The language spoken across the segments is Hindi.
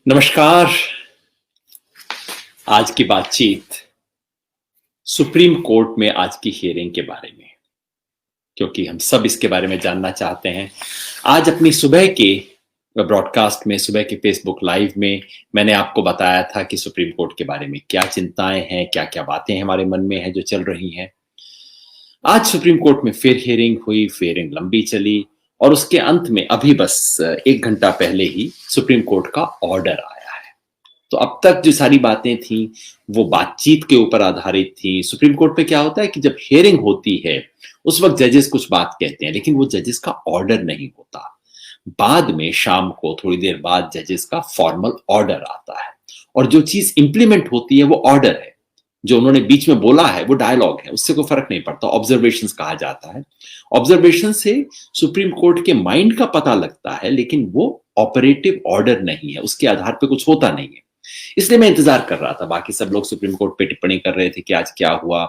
नमस्कार। आज की बातचीत सुप्रीम कोर्ट में आज की हियरिंग के बारे में, क्योंकि हम सब इसके बारे में जानना चाहते हैं। आज अपनी सुबह के ब्रॉडकास्ट में, सुबह के फेसबुक लाइव में मैंने आपको बताया था कि सुप्रीम कोर्ट के बारे में क्या चिंताएं हैं, क्या क्या बातें हमारे मन में हैं जो चल रही हैं। आज सुप्रीम कोर्ट में फिर हियरिंग हुई, हियरिंग लंबी चली और उसके अंत में अभी बस 1 घंटा पहले ही सुप्रीम कोर्ट का ऑर्डर आया है। तो अब तक जो सारी बातें थी वो बातचीत के ऊपर आधारित थी। सुप्रीम कोर्ट में क्या होता है कि जब हियरिंग होती है उस वक्त जजेस कुछ बात कहते हैं, लेकिन वो जजेस का ऑर्डर नहीं होता। बाद में शाम को थोड़ी देर बाद जजेस का फॉर्मल ऑर्डर आता है और जो चीज इंप्लीमेंट होती है वो ऑर्डर है। जो उन्होंने बीच में बोला है वो डायलॉग है, उससे कोई फर्क नहीं पड़ता। ऑब्जर्वेशंस कहा जाता है। ऑब्जर्वेशन से सुप्रीम कोर्ट के माइंड का पता लगता है, लेकिन वो ऑपरेटिव ऑर्डर नहीं है, उसके आधार पे कुछ होता नहीं है। इसलिए मैं इंतजार कर रहा था। बाकी सब लोग सुप्रीम कोर्ट पे टिप्पणी कर रहे थे कि आज क्या हुआ।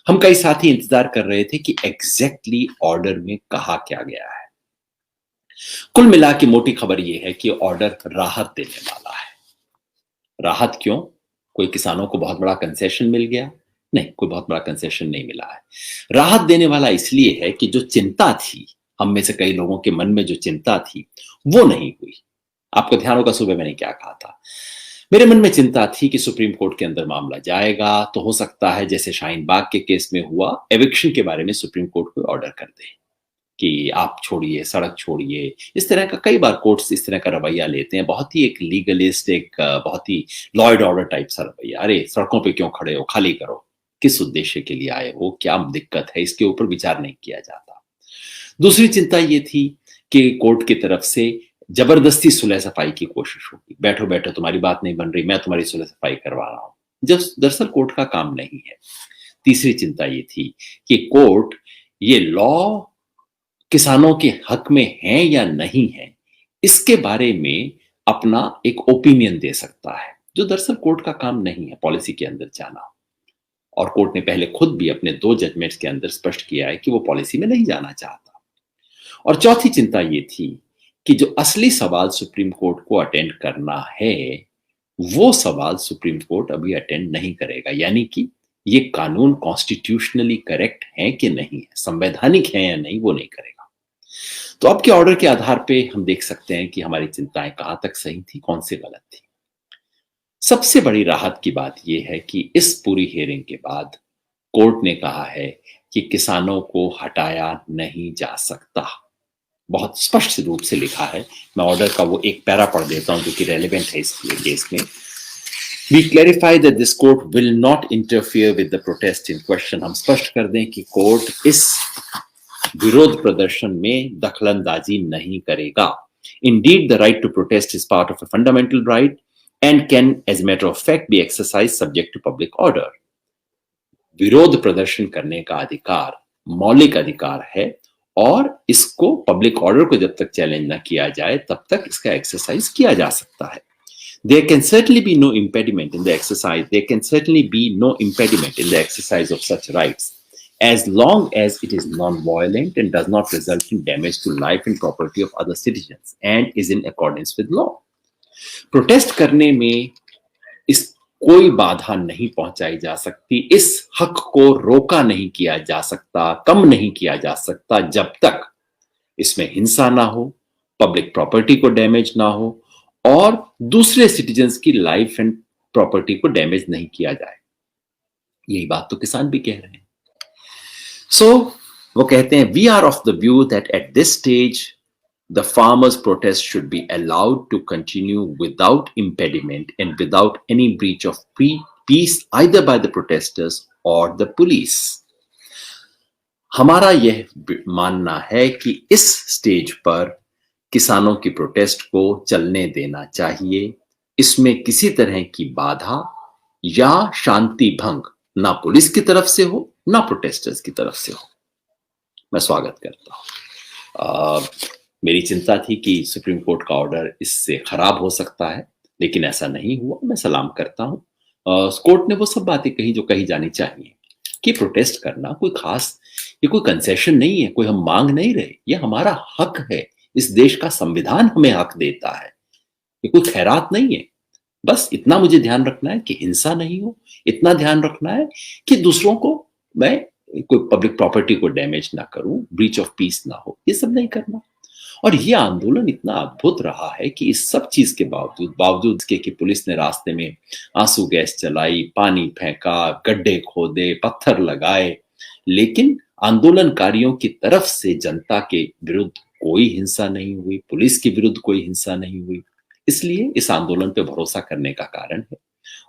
हम कई साथी इंतजार कर रहे थे कि एग्जैक्टली ऑर्डर में कहा क्या गया है। कुल मिला के मोटी खबर यह है कि ऑर्डर राहत देने वाला है। राहत क्यों? कोई किसानों को बहुत बड़ा कंसेशन मिल गया? नहीं, कोई बहुत बड़ा कंसेशन नहीं मिला है। राहत देने वाला इसलिए है कि जो चिंता थी, हम में से कई लोगों के मन में जो चिंता थी वो नहीं हुई। आपको ध्यान होगा सुबह मैंने क्या कहा था। मेरे मन में चिंता थी कि सुप्रीम कोर्ट के अंदर मामला जाएगा तो हो सकता है जैसे शाहीन बाग के केस में हुआ, एविक्शन के बारे में सुप्रीम कोर्ट कोई ऑर्डर कर दे कि आप छोड़िए, सड़क छोड़िए। इस तरह का कई बार कोर्ट्स इस तरह का रवैया लेते हैं। बहुत ही एक लीगलिस्ट, एक बहुत ही लॉ एंड ऑर्डर टाइप सा रवैया। अरे सड़कों पे क्यों खड़े हो, खाली करो। किस उद्देश्य के लिए आए हो, क्या दिक्कत है, इसके ऊपर विचार नहीं किया जाता। दूसरी चिंता ये थी कि कोर्ट की तरफ से जबरदस्ती सुलह सफाई की कोशिश होगी। बैठो बैठो, तुम्हारी बात नहीं बन रही, मैं तुम्हारी सुलह सफाई करवा रहा हूं, जब दरअसल कोर्ट का काम नहीं है। तीसरी चिंता ये थी कि कोर्ट ये लॉ किसानों के हक में है या नहीं है, इसके बारे में अपना एक ओपिनियन दे सकता है, जो दरअसल कोर्ट का काम नहीं है पॉलिसी के अंदर जाना। और कोर्ट ने पहले खुद भी अपने 2 जजमेंट्स के अंदर स्पष्ट किया है कि वो पॉलिसी में नहीं जाना चाहता। और चौथी चिंता ये थी कि जो असली सवाल सुप्रीम कोर्ट को अटेंड करना है वो सवाल सुप्रीम कोर्ट अभी अटेंड नहीं करेगा। यानी कि ये कानून कॉन्स्टिट्यूशनली करेक्ट है कि नहीं है, संवैधानिक है या नहीं, वो नहीं करेगा। तो अब के ऑर्डर के आधार पे हम देख सकते हैं कि हमारी चिंताएं कहां तक सही थी, कौन से गलत थी। सबसे बड़ी राहत की बात यह है कि इस पूरी हियरिंग के बाद कोर्ट ने कहा है कि किसानों को हटाया नहीं जा सकता। बहुत स्पष्ट रूप से लिखा है। मैं ऑर्डर का वो एक पैरा पढ़ देता हूं जो कि रेलेवेंट है इस केस में। We clarify that this court will not interfere with the protest in question। हम स्पष्ट कर दें कि कोर्ट इस विरोध प्रदर्शन में दखलंदाजी नहीं करेगा। Indeed, the right to protest is part of a fundamental right and can, as a matter of fact, be exercised subject to public order। विरोध प्रदर्शन करने का अधिकार मौलिक अधिकार है और इसको पब्लिक ऑर्डर को जब तक चैलेंज ना किया जाए तब तक इसका एक्सरसाइज किया जा सकता है। There can certainly be no impediment in the exercise. There can certainly be no impediment in the exercise of such rights, as long as it is non-violent and does not result in damage to life and property of other citizens and is in accordance with law। Protest करने में इस कोई बाधा नहीं पहुंचाई जा सकती, इस हक को रोका नहीं किया जा सकता, कम नहीं किया जा सकता जब तक इसमें हिंसा ना हो, पब्लिक प्रॉपर्टी को डैमेज ना हो और दूसरे सिटीजन्स की लाइफ एंड प्रॉपर्टी को डैमेज नहीं किया जाए। यही बात तो किसान भी कह रहे हैं। वो कहते हैं we are of the view that at this stage the farmers protest should be allowed to continue without impediment and without any breach of peace either by the protesters और द पुलिस। हमारा यह मानना है कि इस स्टेज पर किसानों की प्रोटेस्ट को चलने देना चाहिए। इसमें किसी तरह की बाधा या शांति भंग ना पुलिस की तरफ से हो ना प्रोटेस्टर्स की तरफ से हो। मैं स्वागत करता हूं। मेरी चिंता थी कि सुप्रीम कोर्ट का ऑर्डर इससे खराब हो सकता है, लेकिन ऐसा नहीं हुआ। मैं सलाम करता हूं। कोर्ट ने वो सब बातें कही जो कही जानी चाहिए कि प्रोटेस्ट करना कोई खास, ये कोई कंसेशन नहीं है, कोई हम मांग नहीं रहे, ये हमारा हक है। इस देश का संविधान हमें हक देता है ये कोई खैरात नहीं है। बस इतना मुझे ध्यान रखना है कि हिंसा नहीं हो, इतना ध्यान रखना है कि दूसरों को मैं कोई पब्लिक प्रॉपर्टी को डैमेज ना करूं, ब्रीच ऑफ पीस ना हो, ये सब नहीं करना। और ये आंदोलन इतना अद्भुत रहा है कि इस सब चीज के बावजूद इसके कि पुलिस ने रास्ते में आंसू गैस चलाई, पानी फेंका, गड्ढे खोदे, पत्थर लगाए, लेकिन आंदोलनकारियों की तरफ से जनता के विरुद्ध कोई हिंसा नहीं हुई, पुलिस के विरुद्ध कोई हिंसा नहीं हुई। इसलिए इस आंदोलन पे भरोसा करने का कारण है।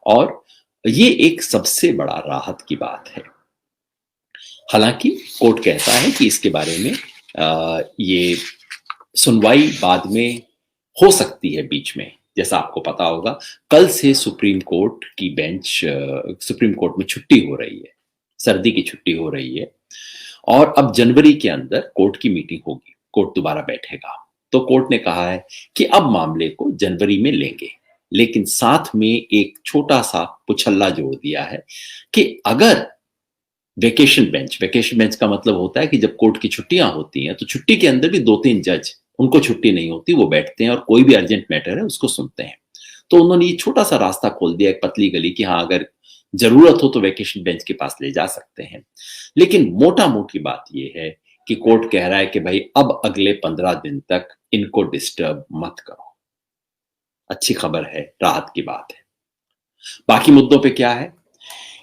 और ये एक सबसे बड़ा राहत की बात है। हालांकि कोर्ट कहता है कि इसके बारे में ये सुनवाई बाद में हो सकती है बीच में। जैसा आपको पता होगा, कल से सुप्रीम कोर्ट की बेंच सुप्रीम कोर्ट में छुट्टी हो रही है, सर्दी की छुट्टी हो रही है। और अब जनवरी के अंदर कोर्ट की मीटिंग होगी, कोर्ट दोबारा बैठेगा। तो कोर्ट ने कहा है कि अब मामले को जनवरी में लेंगे, लेकिन साथ में एक छोटा सा पुछल्ला जोड़ दिया है कि अगर वेकेशन बेंच का मतलब होता है कि जब कोर्ट की छुट्टियां होती हैं तो छुट्टी के अंदर भी 2-3 जज, उनको छुट्टी नहीं होती, वो बैठते हैं और कोई भी अर्जेंट मैटर है उसको सुनते हैं। तो उन्होंने ये छोटा सा रास्ता खोल दिया, एक पतली गली, कि हाँ अगर जरूरत हो तो वेकेशन बेंच के पास ले जा सकते हैं। लेकिन मोटा मोटी बात यह है कि कोर्ट कह रहा है कि भाई अब अगले 15 दिन तक इनको डिस्टर्ब मत करो। अच्छी खबर है, राहत की बात है। बाकी मुद्दों पे क्या है,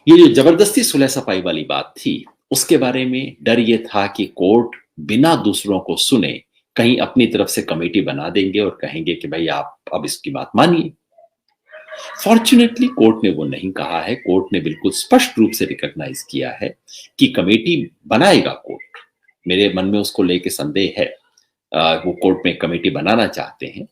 ये जो जबरदस्ती सुलह सफाई वाली बात थी, उसके बारे में डर ये था कि कोर्ट बिना दूसरों को सुने कहीं अपनी तरफ से कमेटी बना देंगे और कहेंगे कि भाई आप अब इसकी बात मानिए। फॉर्चुनेटली कोर्ट ने वो नहीं कहा है। कोर्ट ने बिल्कुल स्पष्ट रूप से रिकॉग्नाइज किया है कि कमेटी बनाएगा कोर्ट। मेरे मन में उसको लेके संदेह है। वो कोर्ट में कमेटी बनाना चाहते हैं,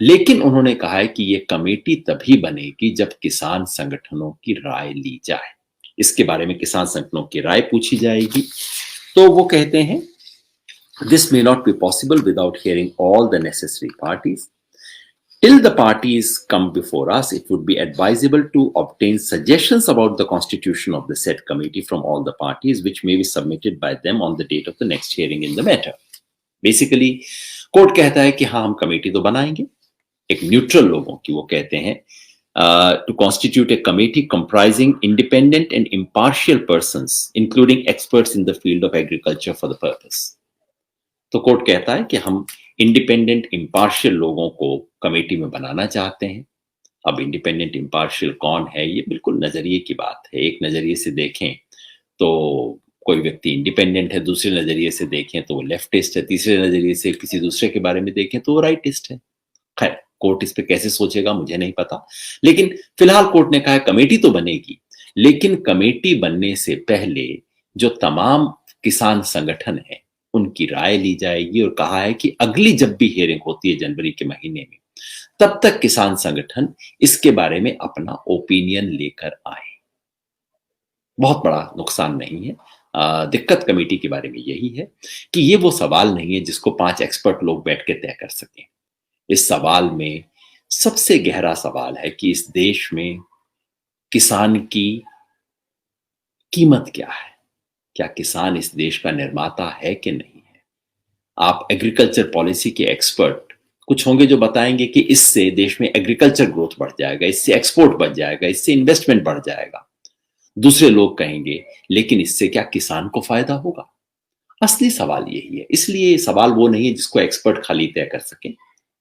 लेकिन उन्होंने कहा है कि ये कमेटी तभी बनेगी जब किसान संगठनों की राय ली जाए। इसके बारे में किसान संगठनों की राय पूछी जाएगी। तो वो कहते हैं, this may not be possible without hearing all the necessary parties. Till the parties come before us, it would be advisable to obtain suggestions about the constitution of the said committee from all the parties, which may be submitted by them on the date of the next hearing in the matter. Basically, court कहता है कि हाँ हम कमेटी तो बनाएंगे, एक न्यूट्रल लोगों की, वो कहते हैं to constitute a committee comprising independent and impartial persons, including experts in the field of agriculture for the purpose. तो कोर्ट कहता है कि हम इंडिपेंडेंट इम्पार्शियल लोगों को कमेटी में बनाना चाहते हैं। अब इंडिपेंडेंट इम्पार्शियल कौन है, ये बिल्कुल नजरिए की बात है। एक नजरिए से देखें तो कोई व्यक्ति इंडिपेंडेंट है, दूसरे नजरिए से देखें तो वो लेफ्टिस्ट है, तीसरे नजरिए से किसी दूसरे के बारे में देखें तो वो राइटिस्ट है। खैर, कोर्ट इस पे कैसे सोचेगा मुझे नहीं पता, लेकिन फिलहाल कोर्ट ने कहा है कमेटी तो बनेगी, लेकिन कमेटी बनने से पहले जो तमाम किसान संगठन है उनकी राय ली जाएगी। और कहा है कि अगली जब भी हियरिंग होती है जनवरी के महीने में, तब तक किसान संगठन इसके बारे में अपना ओपिनियन लेकर आए। बहुत बड़ा नुकसान नहीं है। दिक्कत कमेटी के बारे में यही है कि ये वो सवाल नहीं है जिसको 5 एक्सपर्ट लोग बैठ के तय कर सकें। इस सवाल में सबसे गहरा सवाल है कि इस देश में किसान की कीमत क्या है, क्या किसान इस देश का निर्माता है कि नहीं है। आप एग्रीकल्चर पॉलिसी के एक्सपर्ट कुछ होंगे जो बताएंगे कि इससे देश में एग्रीकल्चर ग्रोथ बढ़ जाएगा, इससे एक्सपोर्ट बढ़ जाएगा, इससे इन्वेस्टमेंट बढ़ जाएगा। दूसरे लोग कहेंगे लेकिन इससे क्या किसान को फायदा होगा। असली सवाल यही है। इसलिए सवाल वो नहीं है जिसको एक्सपर्ट खाली तय कर सके।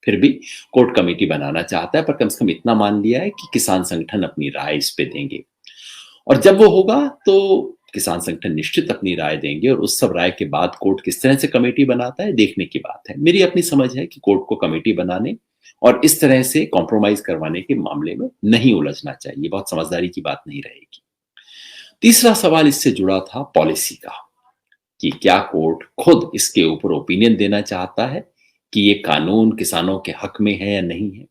फिर भी कोर्ट कमेटी बनाना चाहता है, पर कम से कम इतना मान लिया है कि किसान संगठन अपनी राय इस पे देंगे। और जब वो होगा तो किसान संगठन निश्चित अपनी राय देंगे, और उस सब राय के बाद कोर्ट किस तरह से कमेटी बनाता है देखने की बात है। मेरी अपनी समझ है कि कोर्ट को कमेटी बनाने और इस तरह से कॉम्प्रोमाइज करवाने के मामले में नहीं उलझना चाहिए। बहुत समझदारी की बात नहीं रहेगी। तीसरा सवाल इससे जुड़ा था पॉलिसी का, कि क्या कोर्ट खुद इसके ऊपर ओपिनियन देना चाहता है कि ये कानून किसानों के हक में है या नहीं है।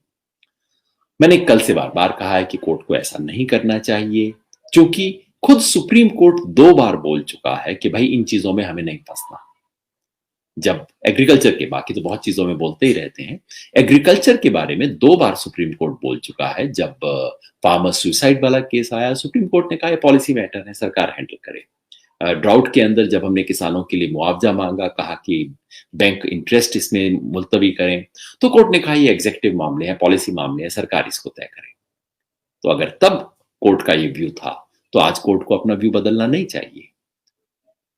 मैंने कल से बार बार कहा है कि कोर्ट को ऐसा नहीं करना चाहिए, क्योंकि खुद सुप्रीम कोर्ट 2 बार बोल चुका है कि भाई इन चीजों में हमें नहीं फंसना। जब एग्रीकल्चर के, बाकी तो बहुत चीजों में बोलते ही रहते हैं, एग्रीकल्चर के बारे में 2 बार सुप्रीम कोर्ट बोल चुका है। जब फार्मर सुसाइड वाला केस आया, सुप्रीम कोर्ट ने कहा पॉलिसी मैटर है, सरकार हैंडल करे। ड्राउट के अंदर जब हमने किसानों के लिए मुआवजा मांगा, कहा कि बैंक इंटरेस्ट इसमें मुलतवी करें, तो कोर्ट ने कहा ये एग्जीक्यूटिव मामले हैं, पॉलिसी मामले हैं, सरकार इसको तय करे। तो अगर तब कोर्ट का ये व्यू था, तो आज कोर्ट को अपना व्यू बदलना नहीं चाहिए।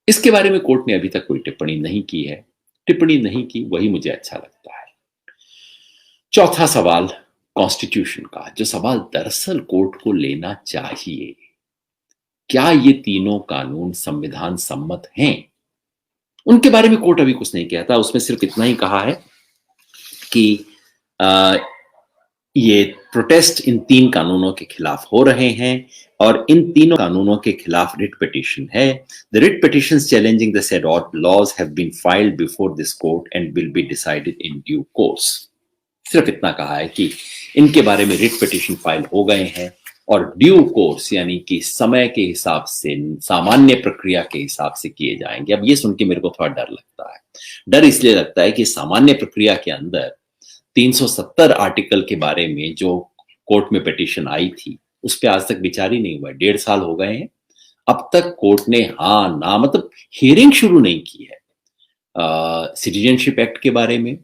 इसके बारे में कोर्ट ने अभी तक कोई टिप्पणी नहीं की है। टिप्पणी नहीं की, वही मुझे अच्छा लगता है। चौथा सवाल कॉन्स्टिट्यूशन का, जो सवाल दरअसल कोर्ट को लेना चाहिए, क्या ये तीनों कानून संविधान सम्मत हैं? उनके बारे में कोर्ट अभी कुछ नहीं कहता। उसमें सिर्फ इतना ही कहा है कि आ, ये प्रोटेस्ट इन 3 कानूनों के खिलाफ हो रहे हैं और इन तीनों कानूनों के खिलाफ रिट पिटीशन है। The writ petitions challenging the said laws have been filed before this court and will be decided in due course. सिर्फ इतना कहा है कि इनके बारे में रिट पिटीशन फाइल हो गए हैं और ड्यू कोर्स यानी कि समय के हिसाब से, सामान्य प्रक्रिया के हिसाब से किए जाएंगे। अब ये सुन के मेरे को थोड़ा डर लगता है। डर इसलिए लगता है कि सामान्य प्रक्रिया के अंदर 370 आर्टिकल के बारे में जो कोर्ट में पिटीशन आई थी, उस पर आज तक विचार ही नहीं हुआ। 1.5 साल हो गए हैं, अब तक कोर्ट ने हाँ ना मतलब हियरिंग शुरू नहीं की है। सिटीजनशिप एक्ट के बारे में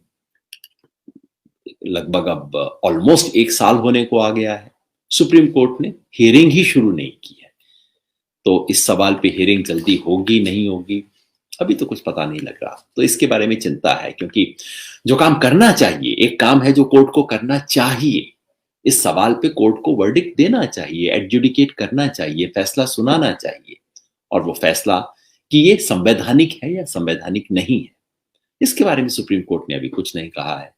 लगभग अब ऑलमोस्ट 1 साल होने को आ गया है, सुप्रीम कोर्ट ने हियरिंग ही शुरू नहीं की है। तो इस सवाल पे हियरिंग जल्दी होगी नहीं होगी, अभी तो कुछ पता नहीं लग रहा। तो इसके बारे में चिंता है, क्योंकि जो काम करना चाहिए, एक काम है जो कोर्ट को करना चाहिए, इस सवाल पे कोर्ट को वर्डिक्ट देना चाहिए, एडजुडिकेट करना चाहिए, फैसला सुनाना चाहिए, और वो फैसला कि ये संवैधानिक है या संवैधानिक नहीं है, इसके बारे में सुप्रीम कोर्ट ने अभी कुछ नहीं कहा है।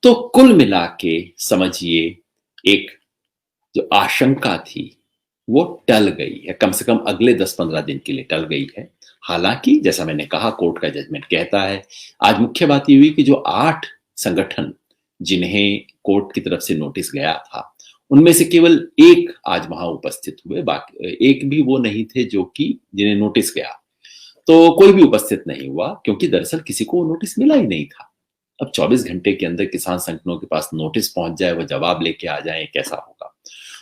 तो कुल मिला के समझिए, एक जो आशंका थी वो टल गई है, कम से कम अगले 10-15 दिन के लिए टल गई है। हालांकि जैसा मैंने कहा, कोर्ट का जजमेंट कहता है, आज मुख्य बात ये हुई कि जो 8 संगठन जिन्हें कोर्ट की तरफ से नोटिस गया था, उनमें से केवल एक आज वहां उपस्थित हुए, बाकी एक भी वो नहीं थे जो कि जिन्हें नोटिस गया। तो कोई भी उपस्थित नहीं हुआ, क्योंकि दरअसल किसी को नोटिस मिला ही नहीं था। अब 24 घंटे के अंदर किसान संगठनों के पास नोटिस पहुंच जाए, वो जवाब लेके आ जाए, कैसा होगा?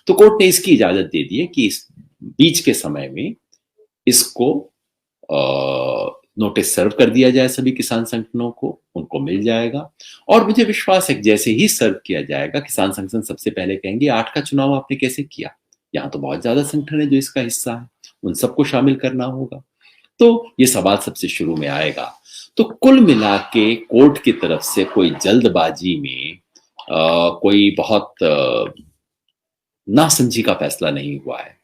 तो कोर्ट ने इसकी इजाजत दे दी है कि इस बीच के समय में इसको नोटिस सर्व कर दिया जाए सभी किसान संगठनों को, उनको मिल जाएगा। और मुझे विश्वास है कि जैसे ही सर्व किया जाएगा, किसान संगठन सबसे पहले कहेंगे 8 का चुनाव आपने कैसे किया? यहाँ तो बहुत ज्यादा संगठन है जो इसका हिस्सा है, उन सबको शामिल करना होगा। तो ये सवाल सबसे शुरू में आएगा। तो कुल मिला के कोर्ट की तरफ से कोई जल्दबाजी में कोई बहुत नासमझी का फैसला नहीं हुआ है।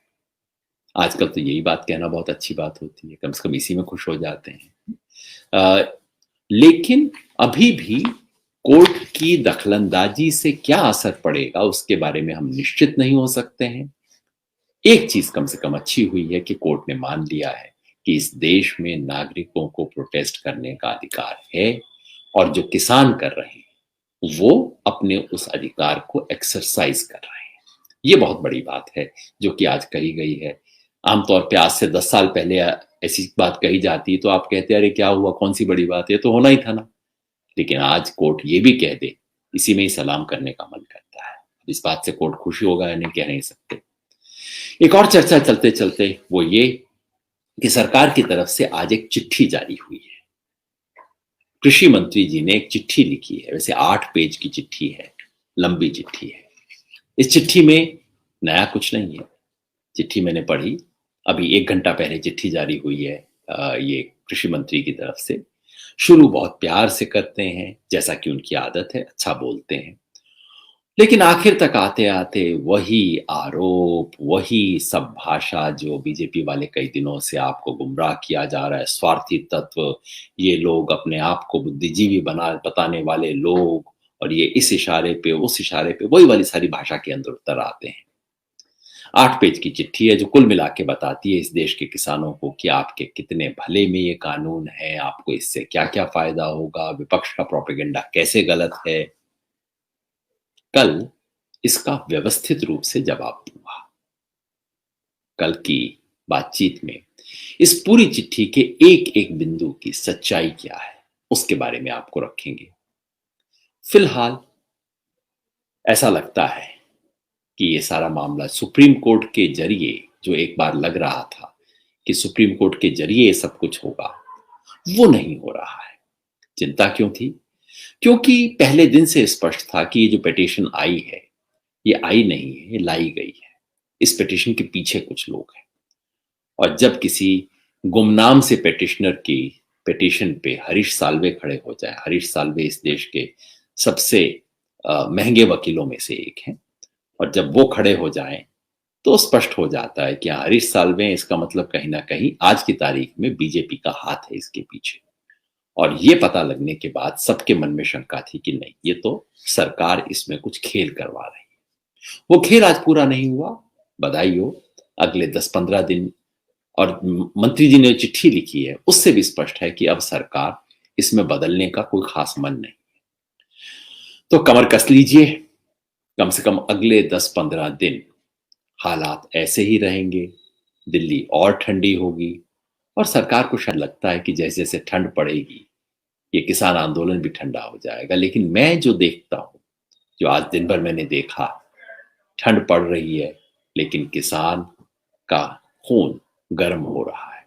आजकल तो यही बात कहना बहुत अच्छी बात होती है, कम से कम इसी में खुश हो जाते हैं। लेकिन अभी भी कोर्ट की दखलंदाजी से क्या असर पड़ेगा उसके बारे में हम निश्चित नहीं हो सकते हैं। एक चीज कम से कम अच्छी हुई है कि कोर्ट ने मान लिया है कि इस देश में नागरिकों को प्रोटेस्ट करने का अधिकार है, और जो किसान कर रहे हैं वो अपने उस अधिकार को एक्सरसाइज कर रहे हैं। ये बहुत बड़ी बात है जो कि आज कही गई है। आमतौर पे आज से 10 साल पहले ऐसी बात कही जाती तो आप कहते अरे क्या हुआ, कौन सी बड़ी बात है, तो होना ही था ना। लेकिन आज कोर्ट ये भी कह दे, इसी में ही सलाम करने का मन करता है। इस बात से कोर्ट खुशी होगा या नहीं, कह नहीं सकते। एक और चर्चा चलते चलते वो ये कि सरकार की तरफ से आज एक चिट्ठी जारी हुई है। कृषि मंत्री जी ने एक चिट्ठी लिखी है, वैसे 8 पेज की चिट्ठी है, लंबी चिट्ठी है। इस चिट्ठी में नया कुछ नहीं है। चिट्ठी मैंने पढ़ी, अभी 1 घंटा पहले चिट्ठी जारी हुई है। ये कृषि मंत्री की तरफ से शुरू बहुत प्यार से करते हैं, जैसा कि उनकी आदत है, अच्छा बोलते हैं, लेकिन आखिर तक आते आते वही आरोप, वही सब भाषा जो बीजेपी वाले कई दिनों से आपको गुमराह किया जा रहा है, स्वार्थी तत्व, ये लोग अपने आप को बुद्धिजीवी बताने वाले लोग, और ये इस इशारे पे उस इशारे पे वही वाली सारी भाषा के अंदर उतर आते हैं। 8 पेज की चिट्ठी है जो कुल मिला के बताती है इस देश के किसानों को कि आपके कितने भले में ये कानून है, आपको इससे क्या क्या फायदा होगा, विपक्ष का प्रोपेगेंडा कैसे गलत है। कल इसका व्यवस्थित रूप से जवाब दूंगा। कल की बातचीत में इस पूरी चिट्ठी के एक एक बिंदु की सच्चाई क्या है उसके बारे में आपको रखेंगे। फिलहाल ऐसा लगता है कि ये सारा मामला सुप्रीम कोर्ट के जरिए, जो एक बार लग रहा था कि सुप्रीम कोर्ट के जरिए ये सब कुछ होगा, वो नहीं हो रहा है। चिंता क्यों थी? क्योंकि पहले दिन से स्पष्ट था कि ये जो पिटीशन आई है, ये आई नहीं है, ये लाई गई है। इस पिटीशन के पीछे कुछ लोग हैं। और जब किसी गुमनाम से पिटिशनर की पिटीशन पे हरीश साल्वे खड़े हो जाए, हरीश साल्वे इस देश के सबसे महंगे वकीलों में से एक हैं, और जब वो खड़े हो जाएं तो स्पष्ट हो जाता है कि हरीश साल्वे, इसका मतलब कहीं ना कहीं आज की तारीख में बीजेपी का हाथ है इसके पीछे। और ये पता लगने के बाद सबके मन में शंका थी कि नहीं, ये तो सरकार इसमें कुछ खेल करवा रही है। वो खेल आज पूरा नहीं हुआ, बधाई हो। अगले 10-15 दिन, और मंत्री जी ने चिट्ठी लिखी है, उससे भी स्पष्ट है कि अब सरकार इसमें बदलने का कोई खास मन नहीं। तो कमर कस लीजिए, कम से कम अगले 10-15 दिन हालात ऐसे ही रहेंगे, दिल्ली और ठंडी होगी, और सरकार को शायद लगता है कि जैसे जैसे ठंड पड़ेगी ये किसान आंदोलन भी ठंडा हो जाएगा। लेकिन मैं जो देखता हूं, जो आज दिन भर मैंने देखा, ठंड पड़ रही है लेकिन किसान का खून गर्म हो रहा है।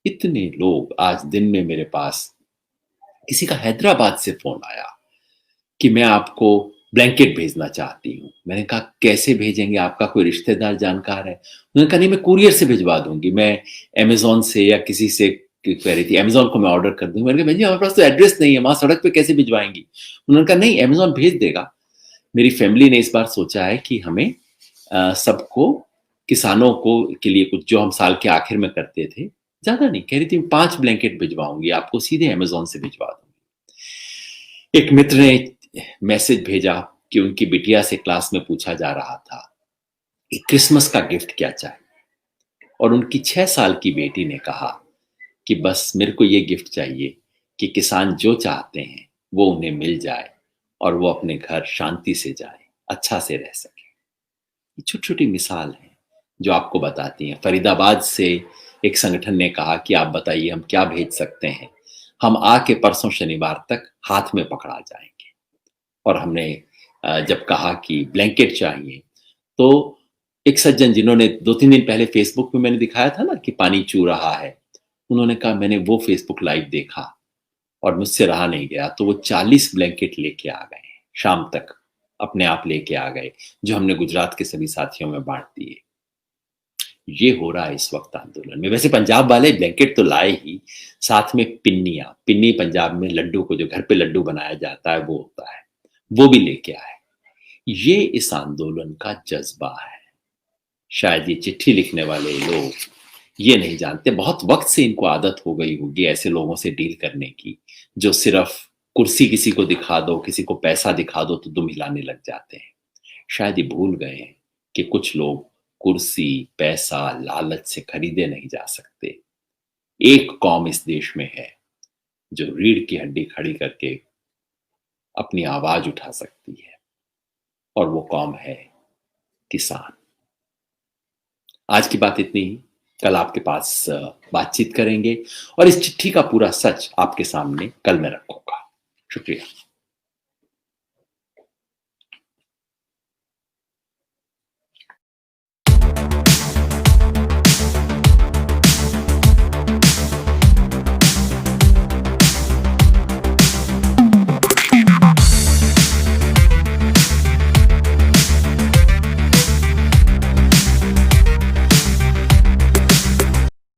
इतने लोग, आज दिन में मेरे पास किसी का हैदराबाद से फोन आया कि मैं आपको ब्लैंकेट भेजना चाहती हूँ। मैंने कहा कैसे भेजेंगे, आपका कोई रिश्तेदार जानकार है? उन्होंने कहा नहीं, मैं कुरियर से भिजवा दूंगी, मैं अमेजोन से या किसी से कह रही थी, अमेजोन को मैं ऑर्डर कर दूंगी। मैंने कहा भैया हमारे पास तो एड्रेस नहीं है, वहां सड़क पे कैसे भिजवाएंगी? उन्होंने कहा नहीं, अमेजोन भेज देगा। मेरी फैमिली ने इस बार सोचा है कि हमें सबको, किसानों को के लिए कुछ जो हम साल के आखिर में करते थे, ज्यादा नहीं, कह रही थी 5 ब्लैंकेट भिजवाऊंगी आपको, सीधे अमेजोन से भिजवा दूंगी। एक मित्र ने मैसेज भेजा कि उनकी बिटिया से क्लास में पूछा जा रहा था कि क्रिसमस का गिफ्ट क्या चाहिए, और उनकी 6 साल की बेटी ने कहा कि बस मेरे को ये गिफ्ट चाहिए कि किसान जो चाहते हैं वो उन्हें मिल जाए और वो अपने घर शांति से जाए, अच्छा से रह सके। ये छोटी छोटी मिसाल है जो आपको बताती हैं। फरीदाबाद से एक संगठन ने कहा कि आप बताइए हम क्या भेज सकते हैं, हम आके परसों शनिवार तक हाथ में पकड़ा जाएंगे। और हमने जब कहा कि ब्लैंकेट चाहिए, तो एक सज्जन जिन्होंने 2-3 दिन पहले फेसबुक पे मैंने दिखाया था ना कि पानी चू रहा है, उन्होंने कहा मैंने वो फेसबुक लाइव देखा और मुझसे रहा नहीं गया, तो वो 40 ब्लैंकेट लेके आ गए, शाम तक अपने आप लेके आ गए, जो हमने गुजरात के सभी साथियों में बांट दिए। ये हो रहा है इस वक्त आंदोलन में। वैसे पंजाब वाले ब्लैंकेट तो लाए ही, साथ में पिन्नियां, पिन्नी पंजाब में लड्डू को, जो घर पे लड्डू बनाया जाता है वो होता है, वो भी लेके आए। ये इस आंदोलन का जज्बा है। शायद ये चिट्ठी लिखने वाले लोग ये नहीं जानते, बहुत वक्त से इनको आदत हो गई होगी ऐसे लोगों से डील करने की, जो सिर्फ कुर्सी किसी को दिखा दो, किसी को पैसा दिखा दो तो दुम हिलाने लग जाते हैं। शायद ये भूल गए हैं कि कुछ लोग कुर्सी, पैसा, लालच से खरीदे नहीं जा सकते। एक कौम इस देश में है जो रीढ़ की हड्डी खड़ी करके अपनी आवाज उठा सकती है, और वो कौम है किसान। आज की बात इतनी ही। कल आपके पास बातचीत करेंगे और इस चिट्ठी का पूरा सच आपके सामने कल मैं रखूंगा। शुक्रिया।